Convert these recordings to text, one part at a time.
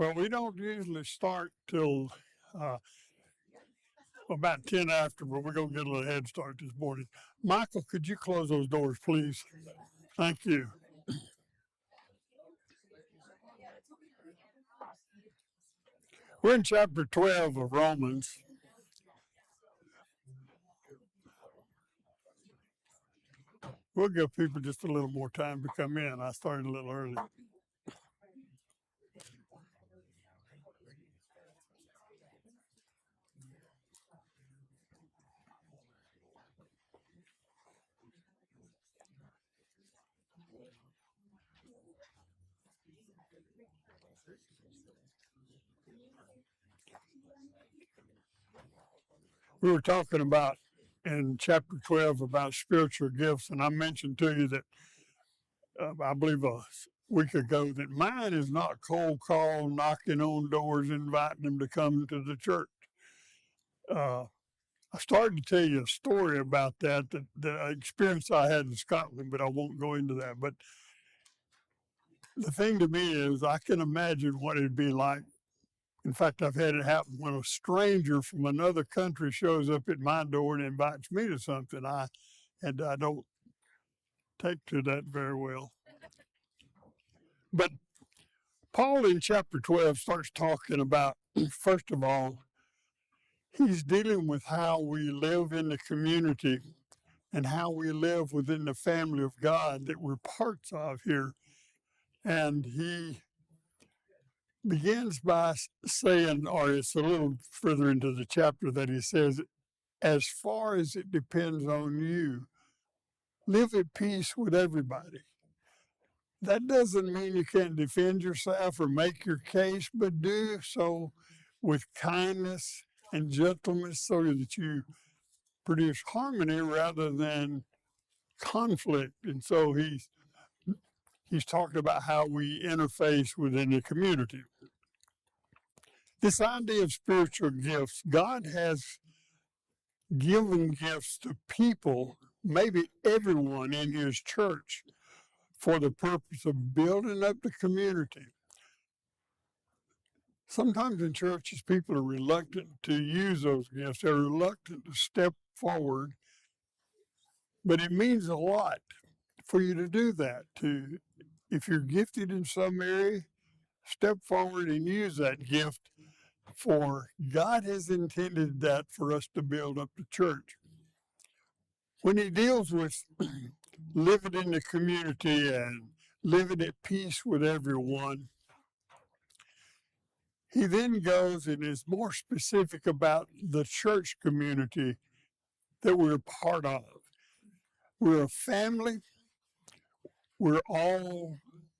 Well, we don't usually start till uh, about 10 after, but we're going to get a little head start this morning. Michael, could you close those doors, please? Thank you. We're in chapter 12 of Romans. We'll give people just a little more time to come in. I started a little early. We were talking about in chapter 12 about spiritual gifts, and I mentioned to you that I believe a week ago that mine is not cold call, knocking on doors, inviting them to come to the church. Uh, I started to tell you a story about that, the experience I had in Scotland, but I won't go into that. But the thing to me is, I can imagine what it'd be like. In fact, I've had it happen when a stranger from another country shows up at my door and invites me to something. I don't take to that very well. But Paul in chapter 12 starts talking about, first of all, he's dealing with how we live in the community and how we live within the family of God that we're parts of here. And he begins by saying, or it's a little further into the chapter that he says, as far as it depends on you, live at peace with everybody. That doesn't mean you can't defend yourself or make your case, but do so with kindness and gentleness so that you produce harmony rather than conflict. And so he's talking about how we interface within the community. This idea of spiritual gifts, God has given gifts to people, maybe everyone in his church, for the purpose of building up the community. Sometimes in churches, people are reluctant to use those gifts. They're reluctant to step forward, but it means a lot for you to do that. If you're gifted in some area, step forward and use that gift, for God has intended that for us to build up the church. When he deals with living in the community and living at peace with everyone, he then goes and is more specific about the church community that we're part of. We're a family. We're all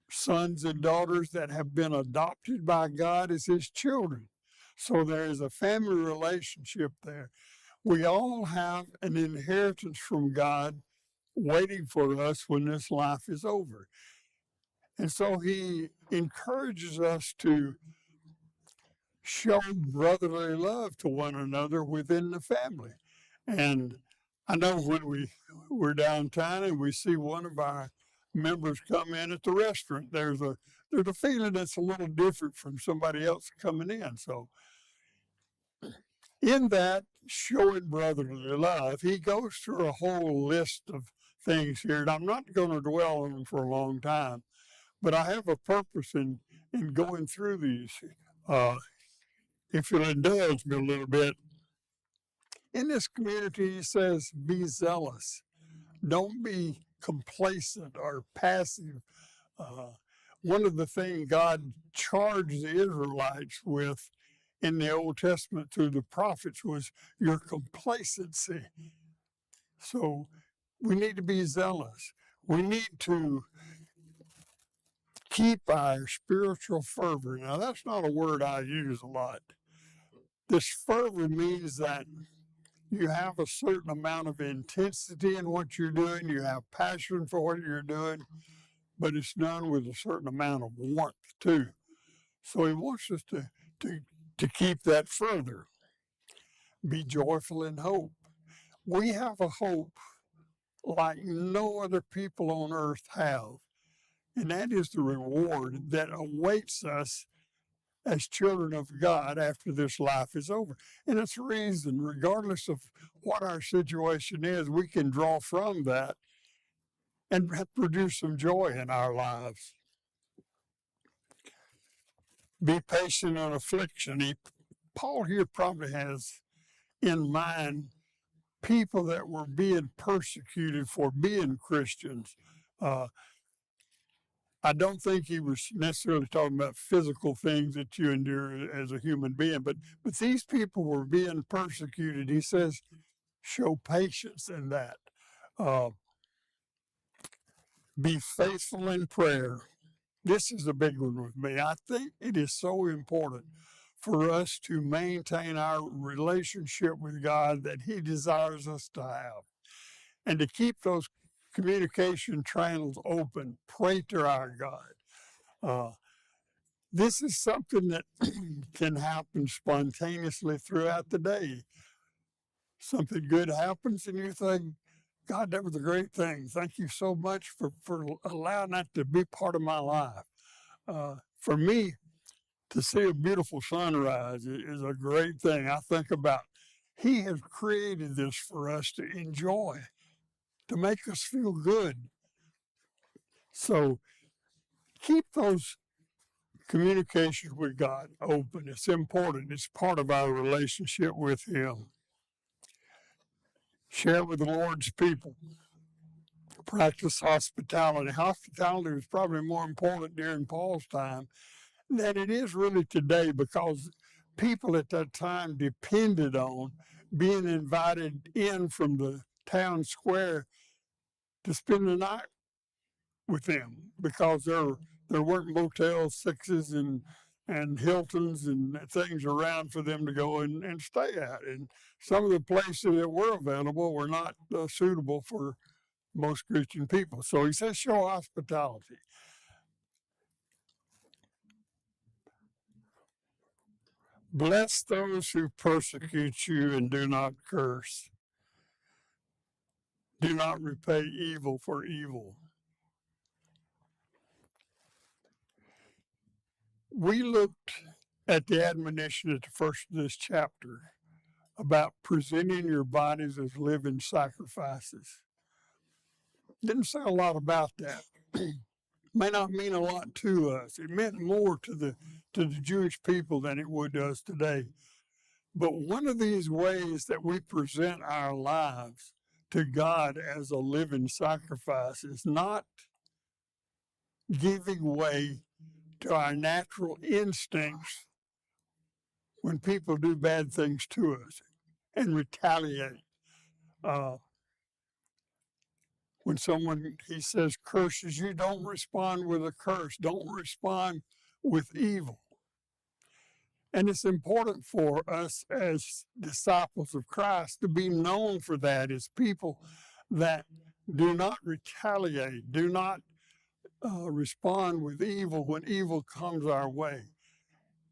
sons and daughters that have been adopted by God as his children. So there is a family relationship there. We all have an inheritance from God waiting for us when this life is over. And so he encourages us to show brotherly love to one another within the family. And I know when we're downtown and we see one of our members come in at the restaurant, there's a feeling that's a little different from somebody else coming in. So in that showing brotherly love, he goes through a whole list of things here, and I'm not going to dwell on them for a long time, but I have a purpose in going through these. If you'll indulge me a little bit, in this community, he says, be zealous. Don't be complacent or passive. One of the things God charged the Israelites with in the Old Testament through the prophets was your complacency. So we need to be zealous. We need to keep our spiritual fervor. Now, that's not a word I use a lot. This fervor means that you have a certain amount of intensity in what you're doing, you have passion for what you're doing, but it's done with a certain amount of warmth too. So he wants us to keep that further. Be joyful in hope. We have a hope like no other people on earth have, and that is the reward that awaits us as children of God after this life is over. And it's a reason, regardless of what our situation is, we can draw from that and produce some joy in our lives. Be patient in affliction. Paul here probably has in mind people that were being persecuted for being Christians. I don't think he was necessarily talking about physical things that you endure as a human being, but these people were being persecuted. He says, show patience in that. Be faithful in prayer. This is a big one with me. I think it is so important for us to maintain our relationship with God that he desires us to have, and to keep those communication channels open. Pray to our God. This is something that can happen spontaneously throughout the day. Something good happens and you think, God, that was a great thing. Thank you so much for allowing that to be part of my life. For me, to see a beautiful sunrise is a great thing. I think about, he has created this for us to enjoy, to make us feel good. So keep those communications with God open. It's important. It's part of our relationship with him. Share with the Lord's people. Practice hospitality. Hospitality was probably more important during Paul's time than it is really today, because people at that time depended on being invited in from the town square to spend the night with them, because there weren't Motel Sixes and Hiltons and things around for them to go and stay at. And some of the places that were available were not suitable for most Christian people. So he says, show hospitality. Bless those who persecute you and do not curse. Do not repay evil for evil. We looked at the admonition at the first of this chapter about presenting your bodies as living sacrifices. Didn't say a lot about that. May not mean a lot to us. It meant more to the Jewish people than it would to us today. But one of these ways that we present our lives to God as a living sacrifice is not giving way to our natural instincts when people do bad things to us and retaliate. When someone, he says, curses you, don't respond with a curse. Don't respond with evil. And it's important for us as disciples of Christ to be known for that, as people that do not retaliate, do not respond with evil when evil comes our way.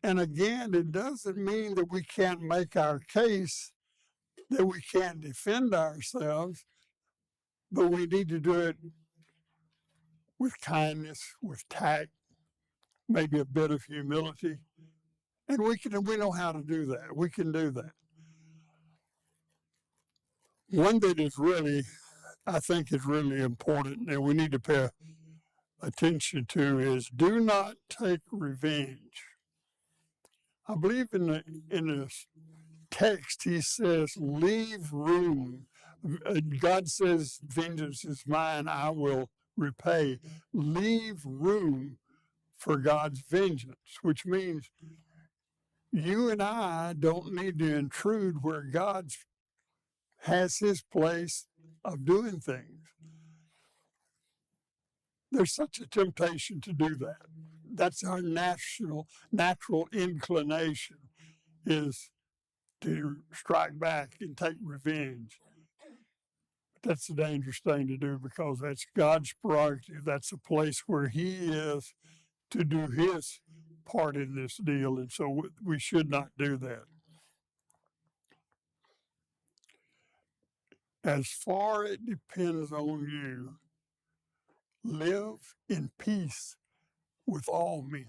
And again, it doesn't mean that we can't make our case, that we can't defend ourselves, but we need to do it with kindness, with tact, maybe a bit of humility. And we know how to do that. We can do that. One that is really, I think is really important and we need to pay attention to is do not take revenge. I believe in the text he says, leave room. God says, vengeance is mine, I will repay. Leave room for God's vengeance, which means you and I don't need to intrude where God has his place of doing things. There's such a temptation to do that. That's our natural inclination, is to strike back and take revenge. But that's a dangerous thing to do, because that's God's prerogative. That's a place where he is to do his part in this deal, and so we should not do that. As far it depends on you, live in peace with all men,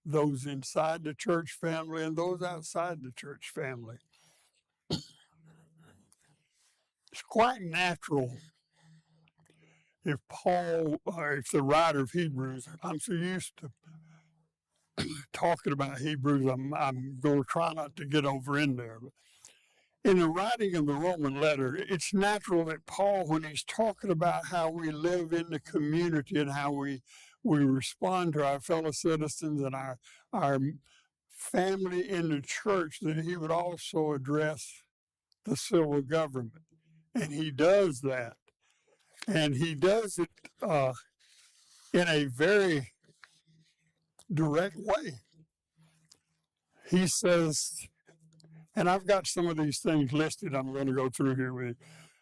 those inside the church family and those outside the church family. It's quite natural if Paul, or if the writer of Hebrews, I'm so used to talking about Hebrews, I'm going to try not to get over in there. But in the writing of the Roman letter, it's natural that Paul, when he's talking about how we live in the community and how we respond to our fellow citizens and our family in the church, that he would also address the civil government. And he does that. And he does it in a very direct way. He says, and I've got some of these things listed I'm going to go through here with you.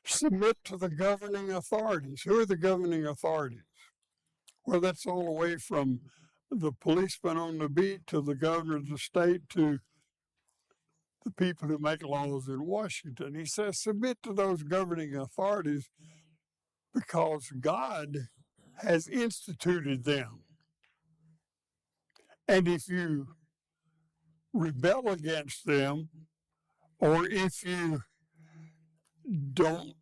Submit to the governing authorities. Who are the governing authorities? Well, that's all the way from the policeman on the beat to the governor of the state to the people who make laws in Washington. He says, submit to those governing authorities because God has instituted them. And if you rebel against them, or if you don't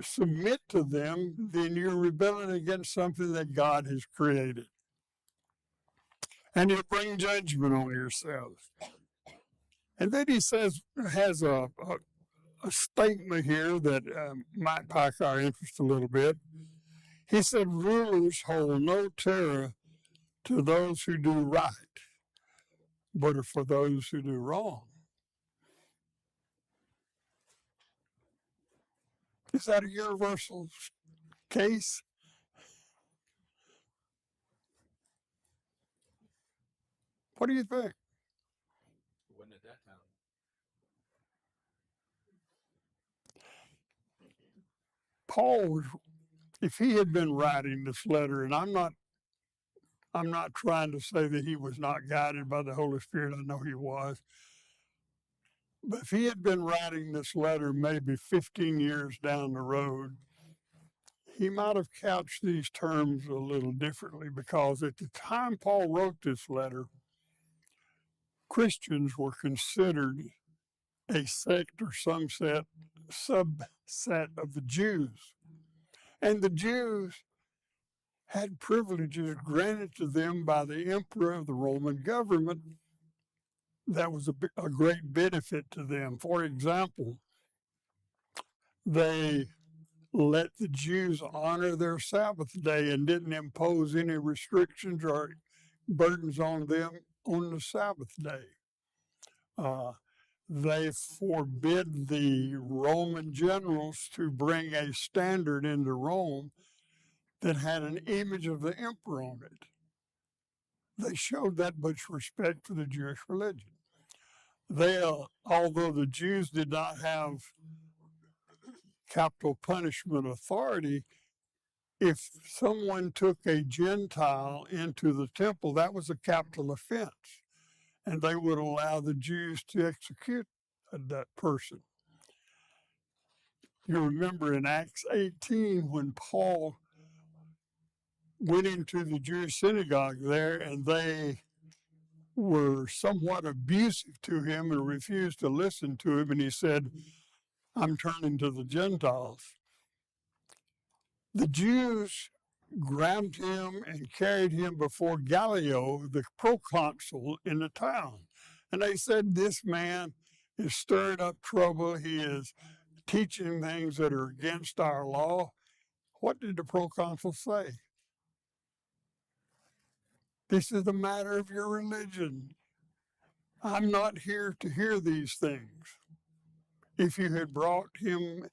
submit to them, then you're rebelling against something that God has created. And you'll bring judgment on yourselves. And then he says, has a statement here that might pique our interest a little bit. He said, rulers hold no terror to those who do right, but are for those who do wrong. Is that a universal case? What do you think? Wasn't at that time. Paul, if he had been writing this letter, and I'm not trying to say that he was not guided by the Holy Spirit. I know he was. But if he had been writing this letter maybe 15 years down the road, he might have couched these terms a little differently, because at the time Paul wrote this letter, Christians were considered a sect or subset of the Jews. And the Jews had privileges granted to them by the emperor of the Roman government that was a great benefit to them. For example, they let the Jews honor their Sabbath day and didn't impose any restrictions or burdens on them on the Sabbath day. They forbid the Roman generals to bring a standard into Rome that had an image of the emperor on it. They showed that much respect for the Jewish religion. Although the Jews did not have capital punishment authority, if someone took a Gentile into the temple, that was a capital offense, and they would allow the Jews to execute that person. You remember in Acts 18 when Paul went into the Jewish synagogue there, and they were somewhat abusive to him and refused to listen to him, and he said, I'm turning to the Gentiles. The Jews grabbed him and carried him before Gallio, the proconsul in the town. And they said, this man is stirring up trouble. He is teaching things that are against our law. What did the proconsul say? This is a matter of your religion. I'm not here to hear these things. If you had brought him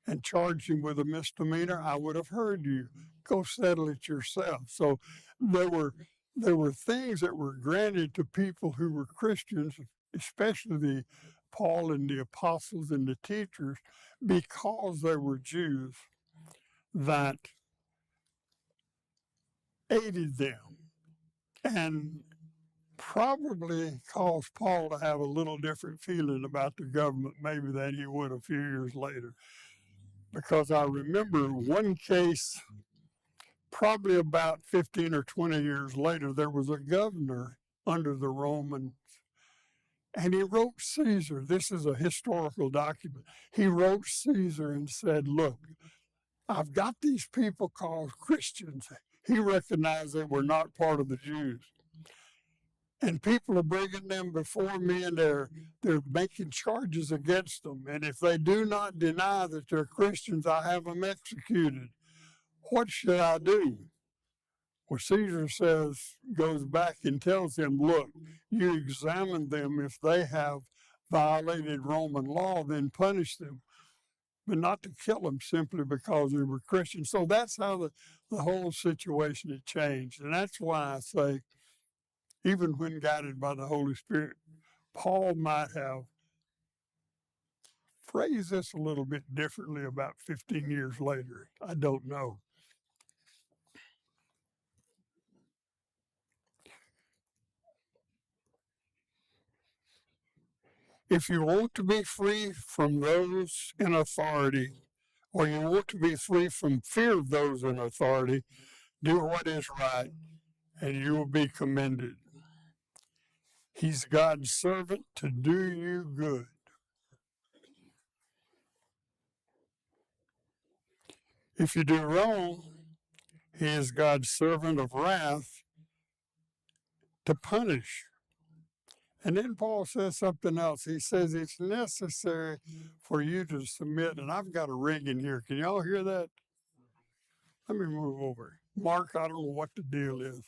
and charged him with a misdemeanor, I would have heard you. Go settle it yourself. So there were things that were granted to people who were Christians, especially the Paul and the apostles and the teachers, because they were Jews, that aided them and probably caused Paul to have a little different feeling about the government maybe than he would a few years later. Because I remember one case, probably about 15 or 20 years later, there was a governor under the Romans, and he wrote Caesar. This is a historical document. He wrote Caesar and said, look, I've got these people called Christians. He recognized they were not part of the Jews. And people are bringing them before me, and they're making charges against them. And if they do not deny that they're Christians, I have them executed. What should I do? Well, Caesar goes back and tells him, look, you examine them. If they have violated Roman law, then punish them, but not to kill them simply because they were Christians. So that's how the whole situation had changed. And that's why I say, even when guided by the Holy Spirit, Paul might have phrased this a little bit differently about 15 years later. I don't know. If you want to be free from those in authority, or you want to be free from fear of those in authority, do what is right, and you will be commended. He's God's servant to do you good. If you do wrong, he is God's servant of wrath to punish. And then Paul says something else. He says it's necessary for you to submit. And I've got a ring in here. Can y'all hear that? Let me move over. Mark, I don't know what the deal is.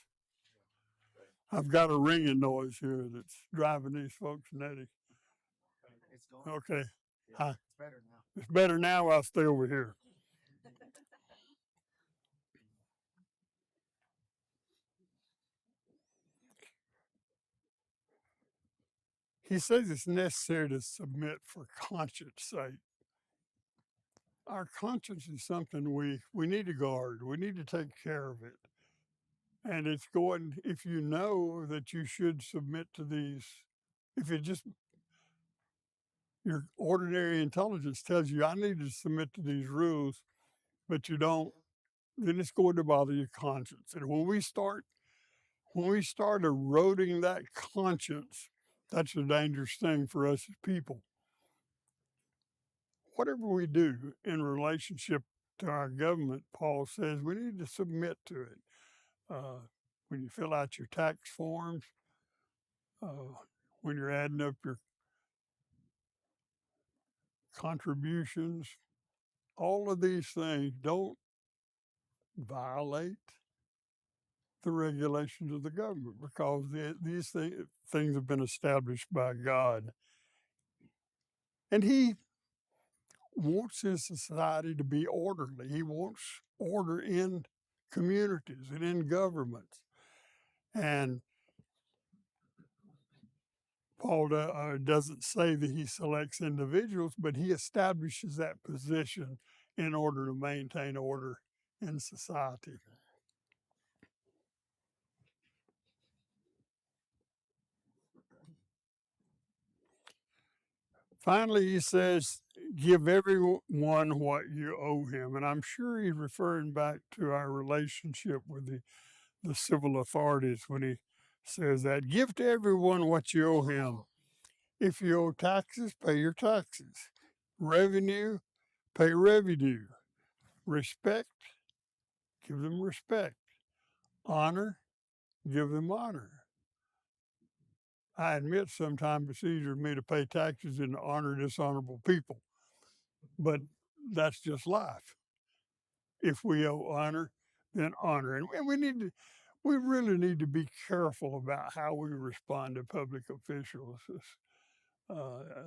I've got a ringing noise here that's driving these folks nutty. It's going. Okay. Yeah, Hi. it's better now. It's better now. I'll stay over here. He says it's necessary to submit for conscience sake. Our conscience is something we need to guard. We need to take care of it. And it's going, if you know that you should submit to these, if it just, your ordinary intelligence tells you, I need to submit to these rules, but you don't, then it's going to bother your conscience. And when we start eroding that conscience, that's a dangerous thing for us as people. Whatever we do in relationship to our government, Paul says we need to submit to it. When you fill out your tax forms, when you're adding up your contributions, all of these things don't violate the regulations of the government because these things have been established by God. And He wants His society to be orderly. He wants order in communities and in governments. And Paul doesn't say that he selects individuals, but he establishes that position in order to maintain order in society. Finally, he says, give everyone what you owe him. And I'm sure he's referring back to our relationship with the civil authorities when he says that. Give to everyone what you owe him. If you owe taxes, pay your taxes. Revenue, pay revenue. Respect, give them respect. Honor, give them honor. I admit sometimes it's easier for me to pay taxes than to honor dishonorable people, but that's just life. If we owe honor, then honor. And we really need to be careful about how we respond to public officials,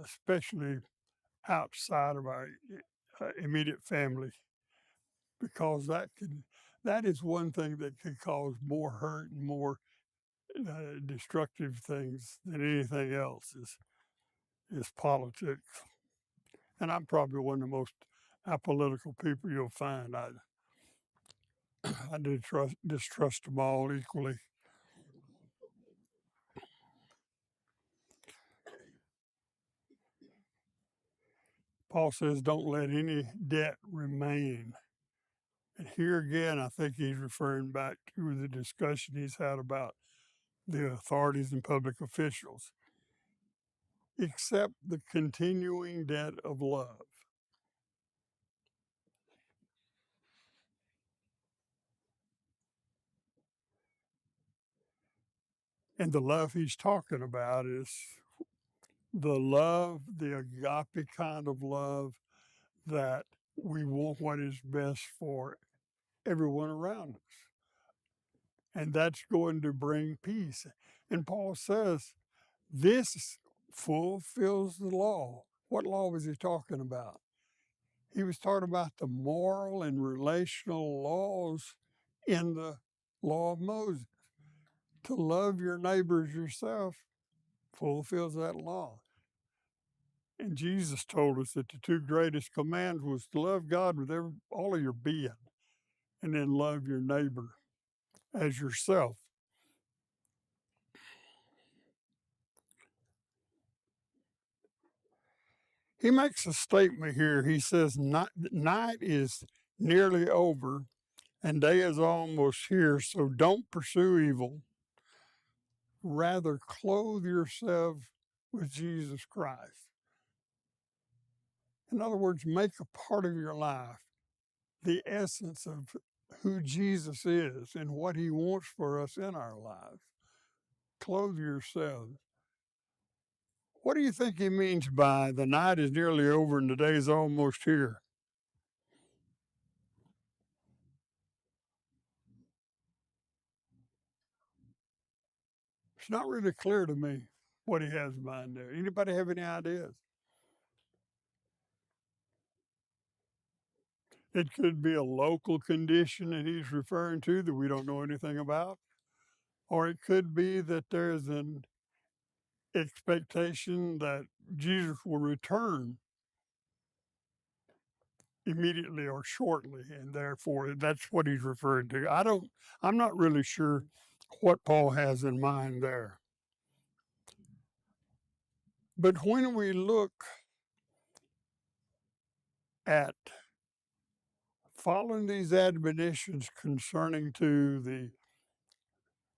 especially outside of our immediate family, because that is one thing that could cause more hurt and more destructive things than anything else is politics. And I'm probably one of the most apolitical people you'll find. I distrust them all equally. Paul says, don't let any debt remain. And here again, I think he's referring back to the discussion he's had about the authorities and public officials, except the continuing debt of love. And the love he's talking about is the agape kind of love that we want what is best for everyone around us. And that's going to bring peace. And Paul says, this fulfills the law. What law was he talking about? He was talking about the moral and relational laws in the law of Moses. To love your neighbors yourself fulfills that law. And Jesus told us that the two greatest commands was to love God with all of your being and then love your neighbor as yourself. He makes a statement here. He says, night is nearly over and day is almost here, so don't pursue evil. Rather, clothe yourself with Jesus Christ. In other words, make a part of your life the essence of who Jesus is and what he wants for us in our lives. Clothe yourselves. What do you think he means by the night is nearly over and the day is almost here? It's not really clear to me what he has in mind there. Anybody have any ideas? It could be a local condition that he's referring to that we don't know anything about, or it could be that there's an expectation that Jesus will return immediately or shortly, and therefore that's what he's referring to. I'm not really sure what Paul has in mind there. But when we look at following these admonitions concerning to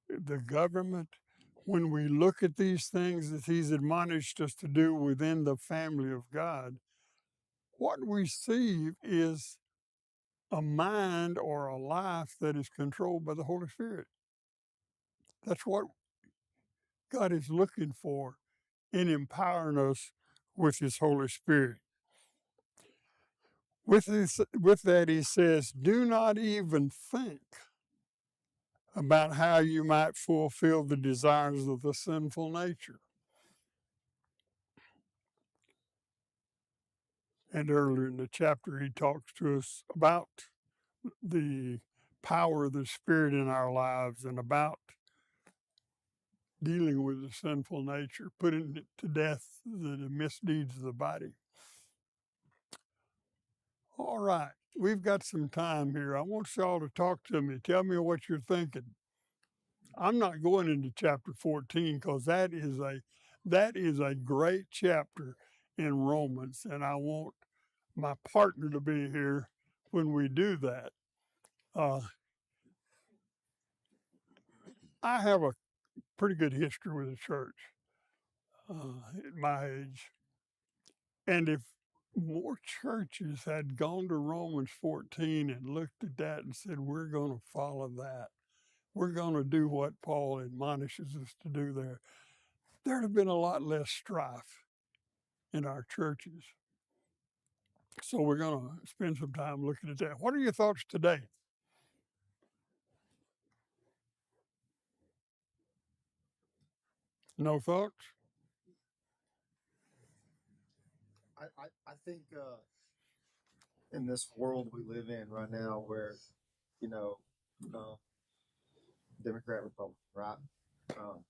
the government, when we look at these things that he's admonished us to do within the family of God, what we see is a mind or a life that is controlled by the Holy Spirit. That's what God is looking for in empowering us with his Holy Spirit. With that, he says, do not even think about how you might fulfill the desires of the sinful nature. And earlier in the chapter, he talks to us about the power of the Spirit in our lives and about dealing with the sinful nature, putting it to death the misdeeds of the body. All right, we've got some time here. I want y'all to talk to me. Tell me what you're thinking. I'm not going into chapter 14 because that is a great chapter in Romans, and I want my partner to be here when we do that. I have a pretty good history with the church at my age, and if more churches had gone to Romans 14 and looked at that and said, we're going to follow that, we're going to do what Paul admonishes us to do there, there'd have been a lot less strife in our churches. So we're going to spend some time looking at that. What are your thoughts today? No thoughts? I think in this world we live in right now, where you know, uh, Democrat, Republican, right? Um,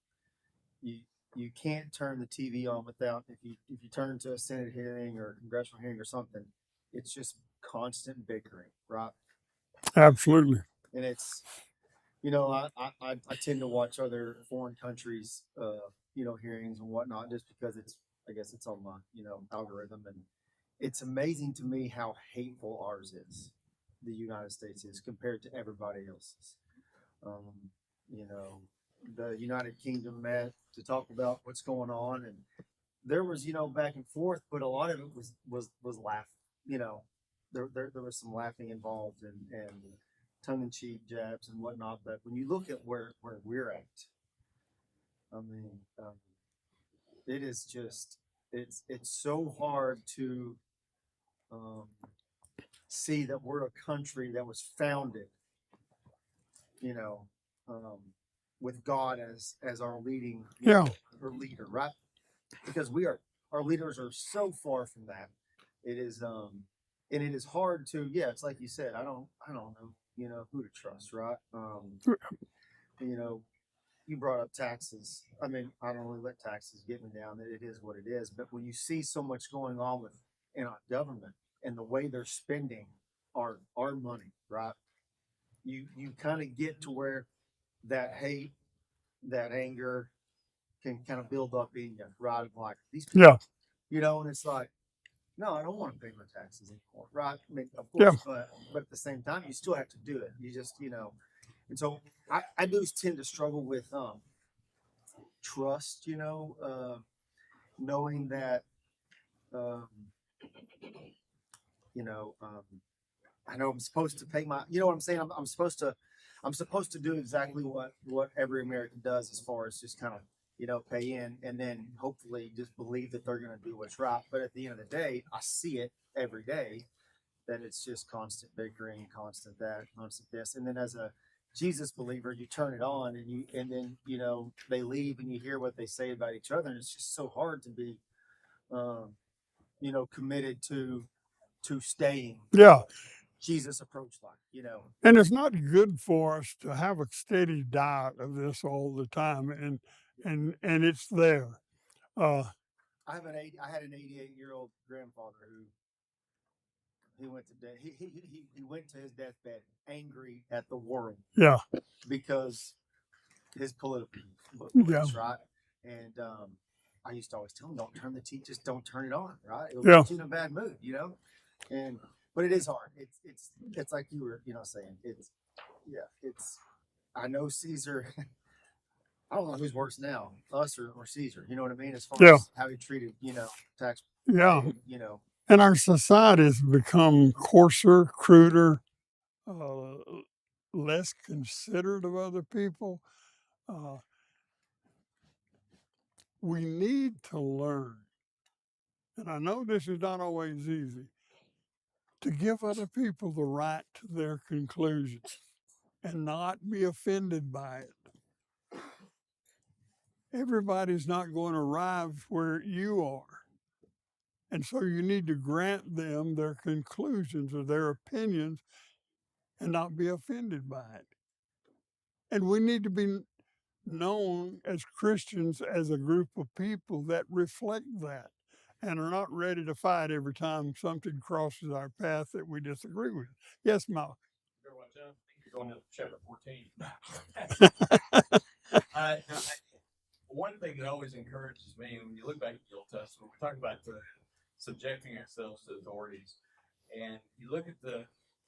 you you can't turn the TV on without if you turn to a Senate hearing or a congressional hearing or something, it's just constant bickering, right? Absolutely. And it's I tend to watch other foreign countries hearings and whatnot just because I guess it's on my algorithm, and it's amazing to me how hateful ours is, the United States is, compared to everybody else's. Um, you know, the United Kingdom met to talk about what's going on, and there was back and forth, but a lot of it was laugh. You know, there was some laughing involved and tongue in cheek jabs and whatnot. But when you look at where we're at, I mean, it is just it's so hard to um, see that we're a country that was founded, you know, um, with God as our leading, Yeah. our leader, right? Because our leaders are so far from that. It is and it is hard to, yeah, it's like you said, I don't know, who to trust, right? You know, you brought up taxes. I mean, I don't really let taxes get me down. It is what it is. But when you see so much going on in our government and the way they're spending our money, right? You kind of get to where that hate, that anger can kind of build up in you, right? Of like these people, Yeah. and it's like, no, I don't want to pay my taxes anymore, right? I mean, of Yeah. course, but at the same time, you still have to do it. You just, and so I do tend to struggle with trust, knowing that, um, you know, um, I know I'm supposed to pay my, you know what I'm saying? I'm supposed to do exactly what every American does as far as just kind of, pay in and then hopefully just believe that they're going to do what's right. But at the end of the day, I see it every day that it's just constant bickering, constant that, constant this. And then as a Jesus believer, you turn it on and then, they leave and you hear what they say about each other. And it's just so hard to be, um, committed to staying Yeah. Jesus approach life, And it's not good for us to have a steady diet of this all the time. And it's there. Uh, I had an 88-year-old grandfather who he went to death. He went to his deathbed angry at the world yeah. because his political Yeah. beliefs, right? And I used to always tell him, "Don't turn the TV, just don't turn it on, right? It'll Yeah. put you in a bad mood, And but it is hard. It's like you were, saying. It's. I know Caesar. I don't know who's worse now, us or Caesar. You know what I mean? As far Yeah. as how he treated, tax, Yeah. paid, And our society has become coarser, cruder, uh, less considerate of other people. Uh, we need to learn, and I know this is not always easy, to give other people the right to their conclusions and not be offended by it. Everybody's not going to arrive where you are. And so you need to grant them their conclusions or their opinions and not be offended by it. And we need to be known as Christians as a group of people that reflect that and are not ready to fight every time something crosses our path that we disagree with. Yes, Mal. Better watch out. I think you're going to chapter 14. One thing that always encourages me when you look back at the Old Testament, we talk about subjecting ourselves to authorities, and you look at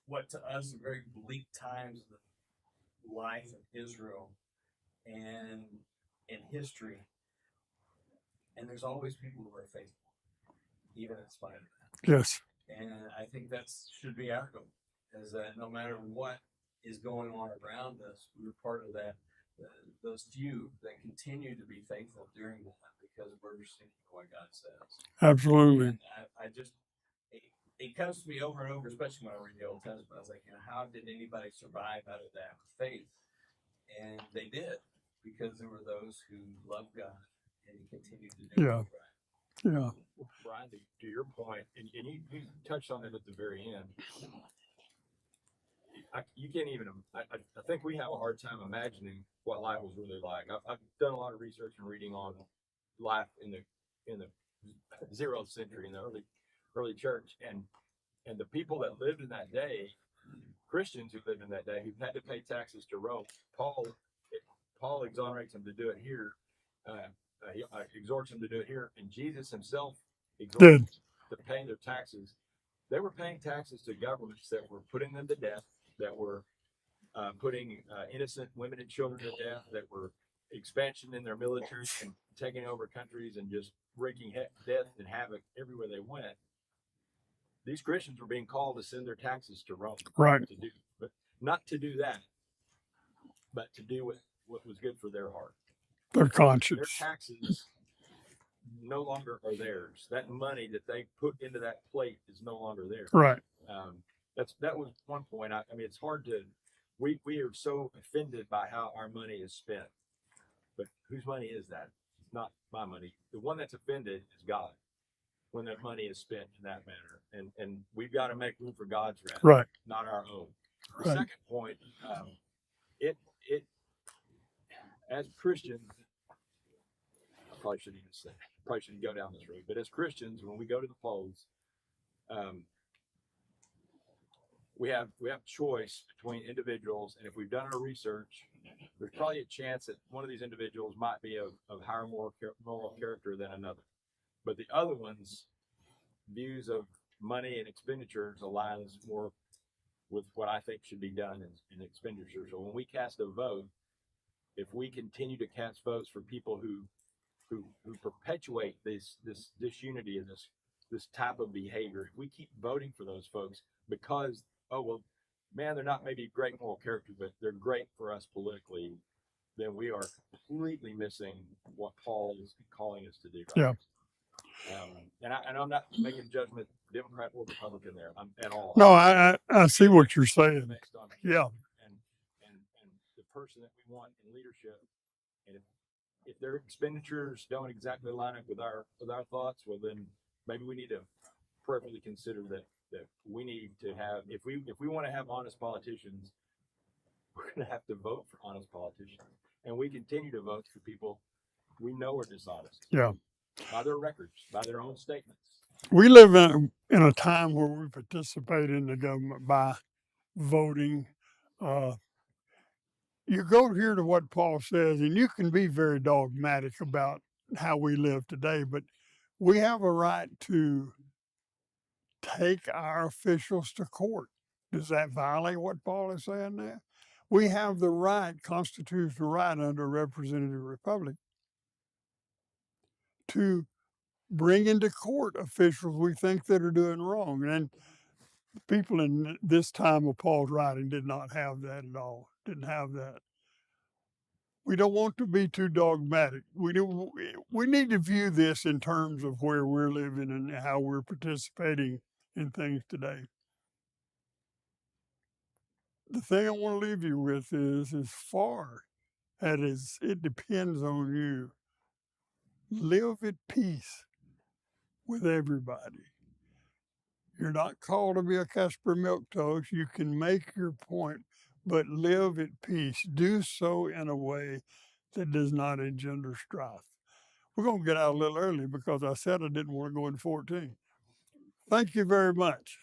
what to us are very bleak times of the life of Israel and in history, and there's always people who are faithful, even in spite of that. Yes. And I think that should be our goal, is that no matter what is going on around us, we're part of that. Those few that continue to be faithful during that because we're receiving what God says. Absolutely. And it comes to me over and over, especially when I read the Old Testament. I was like, how did anybody survive out of that faith? And they did, because there were those who loved God and he continued to do Yeah. it right. Yeah. Brian, to your point, and you touched on it at the very end. You can't even. I think we have a hard time imagining what life was really like. I've done a lot of research and reading on life in the 0th century, in the early church, and the people that lived in that day, Christians who lived in that day, who had to pay taxes to Rome. Paul exonerates them to do it here. He exhorts them to do it here, and Jesus himself exhorts them to pay their taxes. They were paying taxes to governments that were putting them to death, that were putting innocent women and children to death, that were expansion in their military and taking over countries and just wreaking death and havoc everywhere they went. These Christians were being called to send their taxes to Rome, right? To do, but not to do that, but to do what was good for their heart, their conscience. Their taxes no longer are theirs. That money that they put into that plate is no longer theirs. Right. That was one point. I mean, it's hard to. We are so offended by how our money is spent, but whose money is that? It's not my money. The one that's offended is God when that money is spent in that manner, and we've got to make room for God's wrath, right? Not our own. The Right. second point, it as Christians, I probably shouldn't go down this road, but as Christians, when we go to the polls, we have choice between individuals, and if we've done our research, there's probably a chance that one of these individuals might be of higher moral character than another. But the other one's views of money and expenditures aligns more with what I think should be done in expenditure. So when we cast a vote, if we continue to cast votes for people who perpetuate this disunity and this type of behavior, if we keep voting for those folks because, oh well, man, they're not maybe great moral character, but they're great for us politically, then we are completely missing what Paul is calling us to do. Yeah. And I'm not making judgment, Democrat or Republican there at all. No, I see what you're saying. Yeah. And person that we want in leadership. And if their expenditures don't exactly line up with our thoughts, well then maybe we need to prayerfully consider that we need to have, if we want to have honest politicians, we're going to have to vote for honest politicians. And we continue to vote for people we know are dishonest. Yeah. By their records, by their own statements. We live in a time where we participate in the government by voting. You go here to what Paul says, and you can be very dogmatic about how we live today, but we have a right to take our officials to court. Does that violate what Paul is saying there? We have the right, constitutional right under a representative republic, to bring into court officials we think that are doing wrong. And people in this time of Paul's writing did not have that at all. Didn't have that. We don't want to be too dogmatic. We need to view this in terms of where we're living and how we're participating in things today. The thing I want to leave you with is, as far as it depends on you, live at peace with everybody. You're not called to be a Casper milquetoast. You can make your point, but live at peace. Do so in a way that does not engender strife. We're going to get out a little early because I said I didn't want to go in 14. Thank you very much.